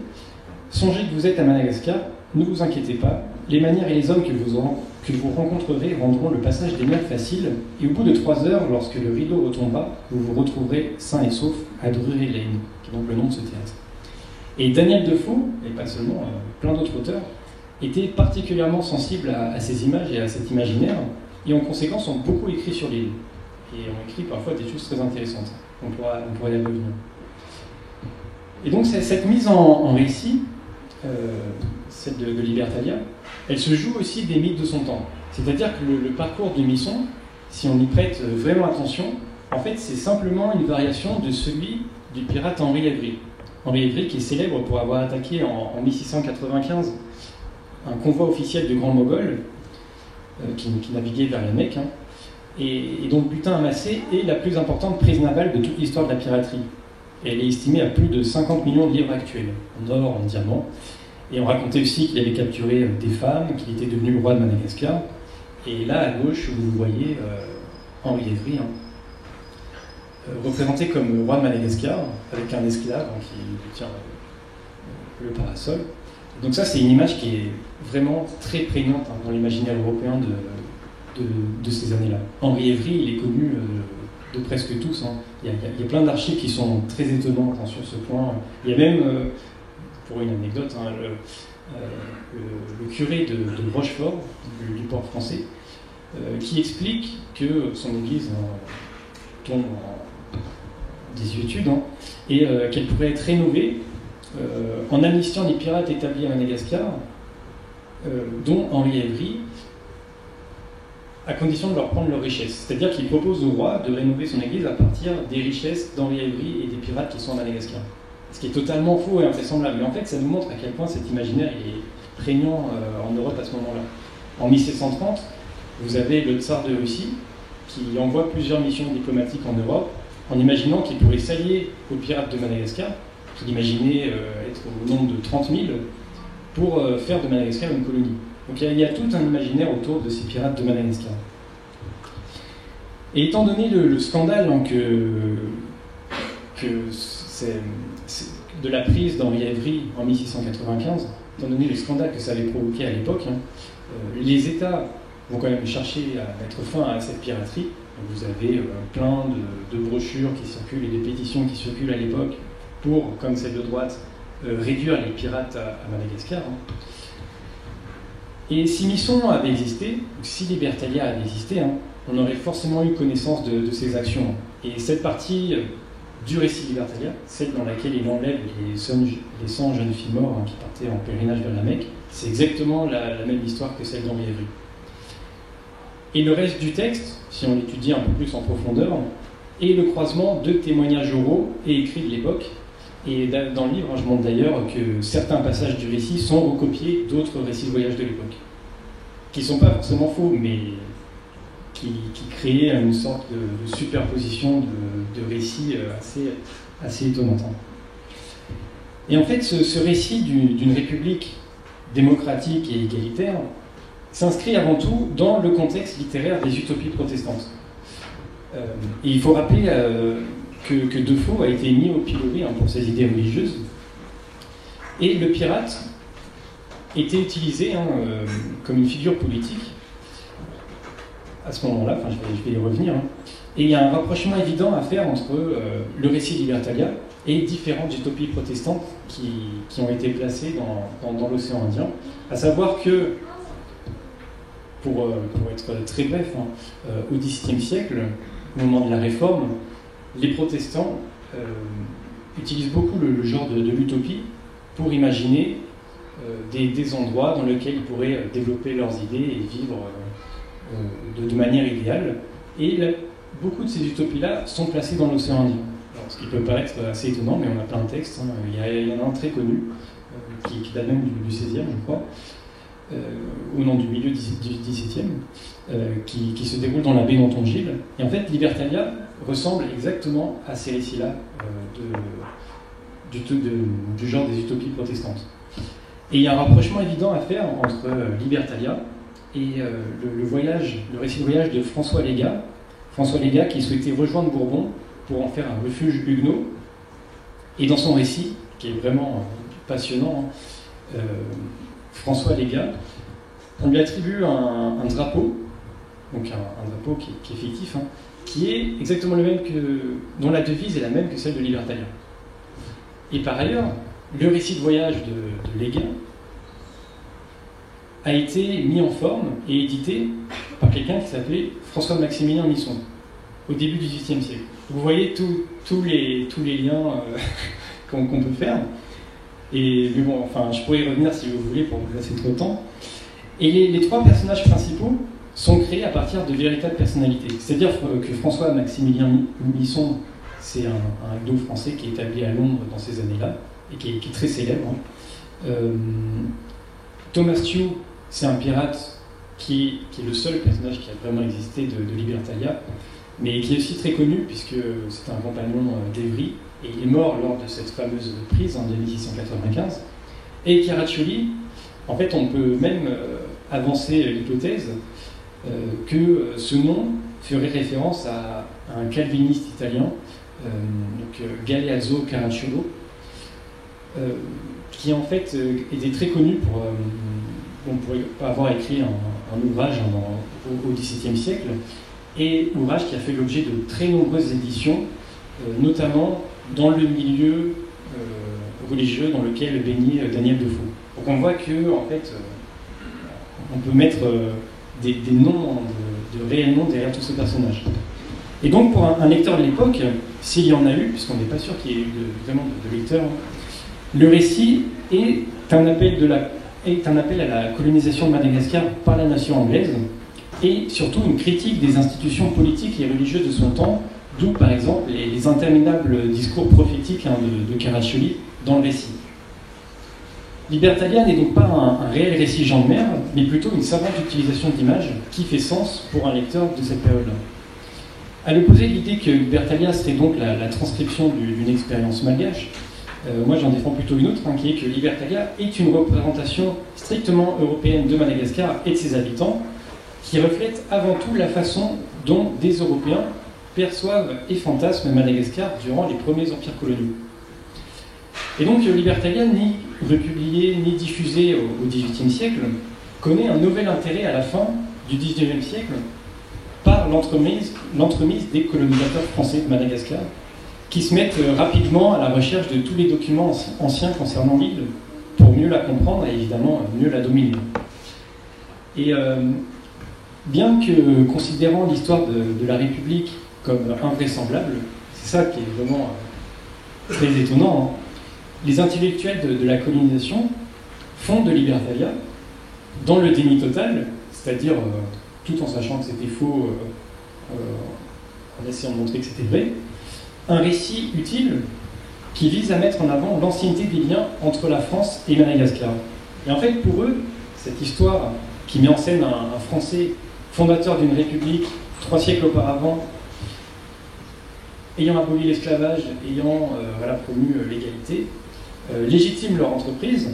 Songez que vous êtes à Madagascar, ne vous inquiétez pas, les manières et les hommes que vous rencontrerez rendront le passage des mers facile, et au bout de 3 heures, lorsque le rideau retombera, vous vous retrouverez sain et sauf à Drury Lane, qui est donc le nom de ce théâtre. Et Daniel Defoe, et pas seulement, plein d'autres auteurs, étaient particulièrement sensibles à ces images et à cet imaginaire, et en conséquence ont beaucoup écrit sur l'île. Et ont écrit parfois des choses très intéressantes. On pourra y revenir. Et donc cette mise en récit, celle de Libertalia, elle se joue aussi des mythes de son temps. C'est-à-dire que le parcours de Misson, si on y prête vraiment attention, en fait c'est simplement une variation de celui du pirate Henri Évry. Henri Évry qui est célèbre pour avoir attaqué en 1695 un convoi officiel de grands moghols qui naviguait vers la Mecque, et dont le butin amassé est la plus importante prise navale de toute l'histoire de la piraterie. Et elle est estimée à plus de 50 millions de livres actuels, en or, en diamants. Et on racontait aussi qu'il avait capturé des femmes, qu'il était devenu le roi de Madagascar. Et là, à gauche, vous voyez Henri Évry, représenté comme roi de Madagascar, avec un esclave qui tient le parasol. Donc ça, c'est une image qui est vraiment très prégnante dans l'imaginaire européen de ces années-là. Henri Évry, il est connu de presque tous. Il y a plein d'archives qui sont très étonnantes sur ce point. Il y a même, pour une anecdote, le curé de Rochefort, du port français, qui explique que son église tombe en désuétude et qu'elle pourrait être rénovée en amnistiant les pirates établis à Madagascar, dont Henri Évry, à condition de leur prendre leurs richesses. C'est-à-dire qu'il propose au roi de rénover son église à partir des richesses d'Henri Évry et des pirates qui sont à Madagascar. Ce qui est totalement faux et invraisemblable. Mais en fait, ça nous montre à quel point cet imaginaire est prégnant en Europe à ce moment-là. En 1730, vous avez le tsar de Russie qui envoie plusieurs missions diplomatiques en Europe en imaginant qu'il pourrait s'allier aux pirates de Madagascar, qu'il imaginait être au nombre de 30 000, pour faire de Madagascar une colonie. Donc il y a tout un imaginaire autour de ces pirates de Madagascar. Et étant donné le scandale de la prise d'Henri Évry en 1695, étant donné le scandale que ça avait provoqué à l'époque, les États vont quand même chercher à mettre fin à cette piraterie. Donc vous avez plein de brochures qui circulent et des pétitions qui circulent à l'époque pour, comme celle de droite, réduire les pirates à Madagascar. Et si Misson avait existé, ou si Libertalia avait existé, on aurait forcément eu connaissance de ses actions. Et cette partie du récit Libertalia, celle dans laquelle il enlève les 100 jeunes filles mortes qui partaient en pèlerinage vers la Mecque, c'est exactement la même histoire que celle d'Henri Évry. Et le reste du texte, si on l'étudie un peu plus en profondeur, est le croisement de témoignages oraux et écrits de l'époque. Et dans le livre, je montre d'ailleurs que certains passages du récit sont recopiés d'autres récits de voyage de l'époque, qui ne sont pas forcément faux, mais qui créaient une sorte de superposition de récits assez étonnante. Et en fait, ce récit d'une république démocratique et égalitaire s'inscrit avant tout dans le contexte littéraire des utopies protestantes. Et il faut rappeler que Defoe a été mis au pilori pour ses idées religieuses. Et le pirate était utilisé comme une figure politique à ce moment-là, je vais y revenir. Et il y a un rapprochement évident à faire entre le récit Libertalia et différentes utopies protestantes qui ont été placées dans l'océan Indien. À savoir que, pour être très bref, au XVIIe siècle, au moment de la Réforme, les protestants utilisent beaucoup le genre de l'utopie pour imaginer des endroits dans lesquels ils pourraient développer leurs idées et vivre de manière idéale. Et beaucoup de ces utopies-là sont placées dans l'océan Indien. Alors, ce qui peut paraître assez étonnant, mais on a plein de textes. Il y en a un très connu, qui date même du XVIe, je crois, au nom du milieu du XVIIe, qui se déroule dans la baie d'Antongil. Et en fait, Libertalia ressemble exactement à ces récits-là du genre des utopies protestantes. Et il y a un rapprochement évident à faire entre Libertalia et le récit de voyage de François Légat. François Légat qui souhaitait rejoindre Bourbon pour en faire un refuge huguenot. Et dans son récit, qui est vraiment passionnant, François Légat, on lui attribue un drapeau, donc un drapeau qui est fictif, qui est exactement le même dont la devise est la même que celle de Libertalia. Et par ailleurs, le récit de voyage de Légat a été mis en forme et édité par quelqu'un qui s'appelait François-Maximilien Misson, au début du XVIIIe siècle. Vous voyez tous les liens qu'on peut faire. Mais bon, je pourrais y revenir si vous voulez pour vous passer trop de temps. Et les trois personnages principaux sont créés à partir de véritables personnalités. C'est-à-dire que François-Maximilien Misson, c'est un huguenot français qui est établi à Londres dans ces années-là, et qui est très célèbre. Thomas Tew, c'est un pirate qui est le seul personnage qui a vraiment existé de Libertalia, mais qui est aussi très connu, puisque c'est un compagnon d'Evry, et il est mort lors de cette fameuse prise en 1695. Et Caraccioli, en fait, on peut même avancer l'hypothèse que ce nom ferait référence à un calviniste italien, Galeazzo Caracciolo, qui en fait était très connu pour avoir écrit un ouvrage au XVIIe siècle, et ouvrage qui a fait l'objet de très nombreuses éditions, notamment dans le milieu religieux dans lequel baignait Daniel Defoe. Donc on voit que en fait, on peut mettre des noms, de réels noms derrière tous ces personnages. Et donc pour un lecteur de l'époque, s'il y en a eu, puisqu'on n'est pas sûr qu'il y ait eu vraiment de lecteurs, le récit est un appel à la colonisation de Madagascar par la nation anglaise, et surtout une critique des institutions politiques et religieuses de son temps, d'où par exemple les interminables discours prophétiques de Caraccioli dans le récit. Libertalia n'est donc pas un réel récit Jean de mer, mais plutôt une savante utilisation d'images qui fait sens pour un lecteur de cette période-là. À l'opposé de l'idée que Libertalia serait donc la transcription d'une expérience malgache, moi j'en défends plutôt une autre, qui est que Libertalia est une représentation strictement européenne de Madagascar et de ses habitants, qui reflète avant tout la façon dont des Européens perçoivent et fantasment Madagascar durant les premiers empires coloniaux. Et donc Libertalia, ni republié ni diffusé au XVIIIe siècle, connaît un nouvel intérêt à la fin du XIXe siècle par l'entremise des colonisateurs français de Madagascar, qui se mettent rapidement à la recherche de tous les documents anciens concernant l'île pour mieux la comprendre et évidemment mieux la dominer. Et bien que considérant l'histoire de la République comme invraisemblable, c'est ça qui est vraiment très étonnant, les intellectuels de la colonisation font de Libertalia, dans le déni total, c'est-à-dire tout en sachant que c'était faux, en essayant de montrer que c'était vrai, un récit utile qui vise à mettre en avant l'ancienneté des liens entre la France et Madagascar. Et en fait, pour eux, cette histoire qui met en scène un Français fondateur d'une république 3 siècles auparavant, ayant aboli l'esclavage, ayant promu l'égalité, légitime leur entreprise,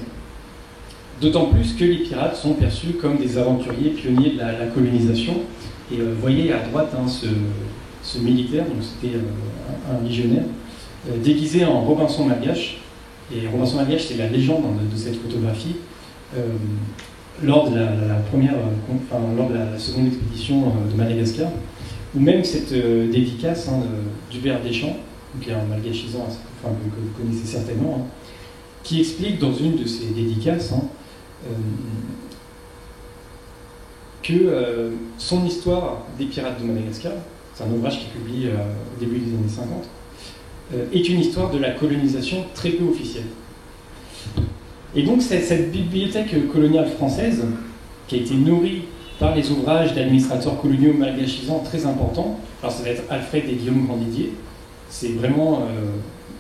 d'autant plus que les pirates sont perçus comme des aventuriers pionniers de la colonisation. Et voyez à droite ce militaire, donc c'était un légionnaire, déguisé en Robinson Malgache. Et Robinson Malgache, c'est la légende de cette photographie. Lors de lors de la seconde expédition de Madagascar, ou même cette dédicace d'Hubert Deschamps, qui est un malgachisant que vous connaissez certainement, qui explique dans une de ses dédicaces que son histoire des pirates de Madagascar, c'est un ouvrage qui est publié au début des années 50, est une histoire de la colonisation très peu officielle. Et donc cette bibliothèque coloniale française, qui a été nourrie par les ouvrages d'administrateurs coloniaux malgachisants très importants, alors ça va être Alfred et Guillaume Grandidier, c'est vraiment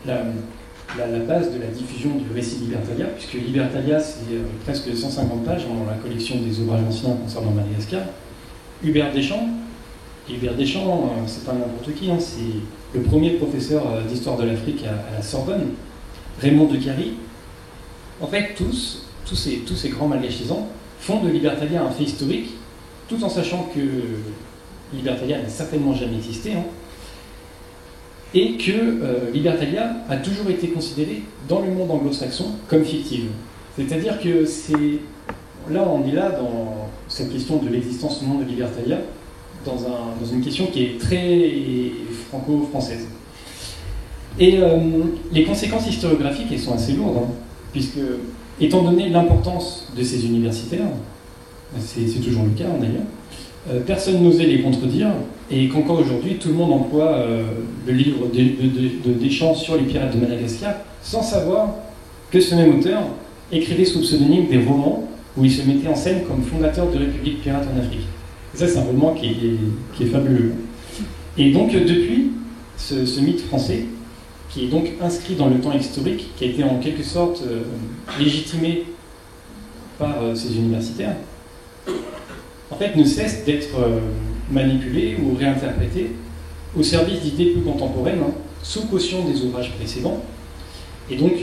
la base de la diffusion du récit Libertalia, puisque Libertalia c'est presque 150 pages dans la collection des ouvrages anciens concernant Madagascar. Hubert Deschamps, c'est pas n'importe qui, c'est le premier professeur d'histoire de l'Afrique à la Sorbonne, Raymond de Cary. En fait, tous ces grands malgachisants font de Libertalia un fait historique, tout en sachant que Libertalia n'a certainement jamais existé, et que Libertalia a toujours été considérée dans le monde anglo-saxon comme fictive. C'est-à-dire que on est là dans cette question de l'existence ou non de Libertalia, dans une question qui est très franco-française. Et les conséquences historiographiques, elles sont assez lourdes, puisque, étant donné l'importance de ces universitaires, c'est toujours le cas d'ailleurs, personne n'osait les contredire, et qu'encore aujourd'hui, tout le monde emploie le livre de Deschamps sur les pirates de Madagascar, sans savoir que ce même auteur écrivait sous pseudonyme des romans où il se mettait en scène comme fondateur de républiques pirates en Afrique. Et ça, c'est un roman qui est fabuleux. Et donc, depuis, ce mythe français, qui est donc inscrit dans le temps historique, qui a été en quelque sorte légitimé par ces universitaires, en fait ne cesse d'être manipulé ou réinterprété au service d'idées plus contemporaines, sous caution des ouvrages précédents. Et donc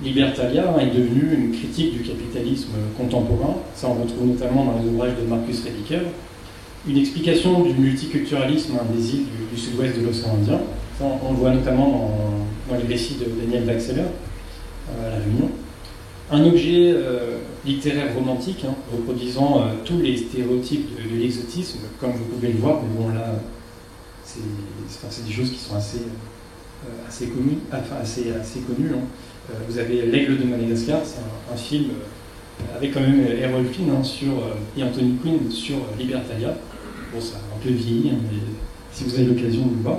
Libertalia est devenu une critique du capitalisme contemporain, ça on retrouve notamment dans les ouvrages de Marcus Rediker, une explication du multiculturalisme des îles du sud-ouest de l'océan Indien. On le voit notamment dans les récits de Daniel Baxeler à La Réunion. Un objet littéraire romantique, reproduisant tous les stéréotypes de l'exotisme, comme vous pouvez le voir, mais bon là, c'est des choses qui sont assez connues. Vous avez L'Aigle de Madagascar, c'est un film avec quand même Errol Flynn et Anthony Quinn sur Libertalia. Bon, ça a un peu vieilli, mais si vous avez l'occasion de le voir.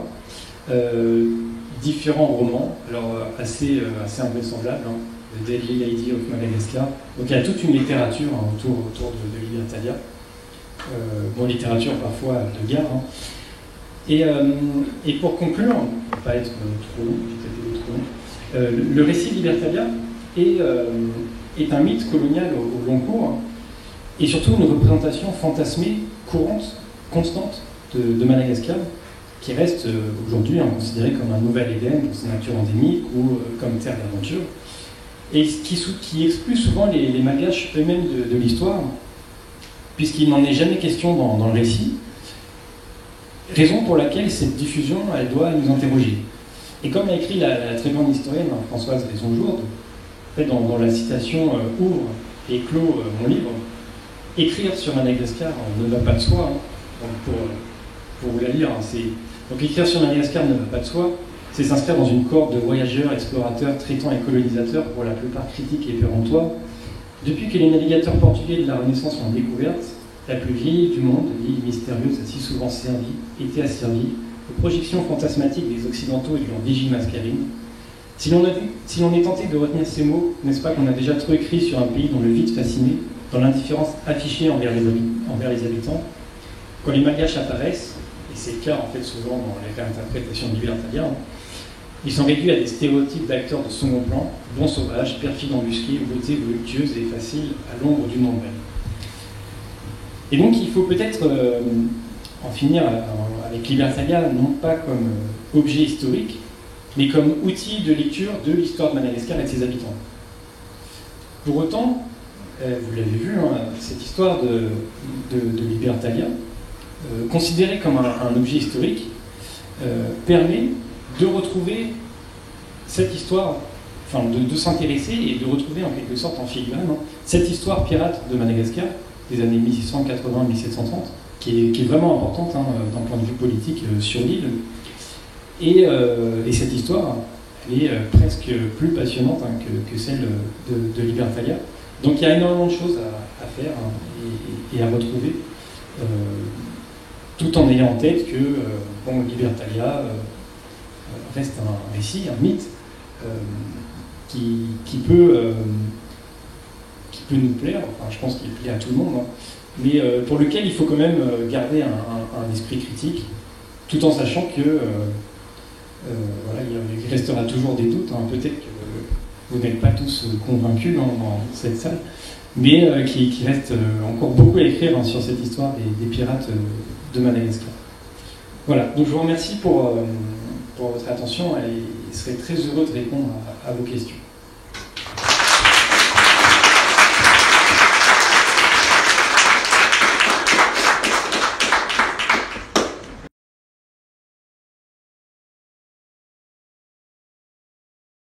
Différents romans, alors assez invraisemblables, The Deadly Lady of Madagascar. Donc il y a toute une littérature autour de Libertalia. Littérature parfois de guerre. Et pour conclure, on ne va pas être trop long, j'ai peut-être été trop long, le récit de Libertalia est un mythe colonial au long cours, et surtout une représentation fantasmée, courante, constante de Madagascar, qui reste aujourd'hui considéré comme un nouvel Éden pour sa nature endémique ou comme terre d'aventure, et qui exclut souvent les Malgaches eux-mêmes de l'histoire, puisqu'il n'en est jamais question dans le récit, raison pour laquelle cette diffusion, elle doit nous interroger. Et comme l'a écrit la très grande historienne Françoise Raison-Jourde, en fait, dans la citation ouvre et clôt mon livre, écrire sur Madagascar ne va pas de soi. Donc pour vous la lire, donc écrire sur Madagascar ne va pas de soi, c'est s'inscrire dans une cohorte de voyageurs, explorateurs, traitants et colonisateurs, pour la plupart critiques et péremptoires. Depuis que les navigateurs portugais de la Renaissance l'ont découverte, la plus vieille du monde, l'île mystérieuse a si souvent été asservie aux projections fantasmatiques des Occidentaux et de leur vigie mascarine. Si l'on est tenté de retenir ces mots, n'est-ce pas qu'on a déjà trop écrit sur un pays dont le vide fasciné, dans l'indifférence affichée envers les habitants, quand les Malgaches apparaissent, et c'est le cas en fait souvent dans les réinterprétations de Libertalia, ils sont réduits à des stéréotypes d'acteurs de second plan, bons sauvages, perfides embusqués, beauté voluptueuse et facile à l'ombre d'une ombrelle. Et donc il faut peut-être en finir avec Libertalia, non pas comme objet historique, mais comme outil de lecture de l'histoire de Madagascar et de ses habitants. Pour autant, vous l'avez vu, cette histoire de Libertalia, considérée comme un objet historique, permet de retrouver cette histoire, enfin de s'intéresser et de retrouver en quelque sorte en filigrane cette histoire pirate de Madagascar des années 1680-1730, qui est vraiment importante d'un point de vue politique sur l'île. Et cette histoire, elle est presque plus passionnante que celle de Libertalia. Donc il y a énormément de choses à faire et à retrouver, tout en ayant en tête que Libertalia reste un récit, un mythe, qui peut nous plaire, enfin, je pense qu'il plaît à tout le monde, mais pour lequel il faut quand même garder un esprit critique, tout en sachant que il restera toujours des doutes, peut-être que vous n'êtes pas tous convaincus dans cette salle, mais qui reste encore beaucoup à écrire sur cette histoire des pirates de Madagascar. Voilà, donc je vous remercie pour votre attention et je serai très heureux de répondre à vos questions.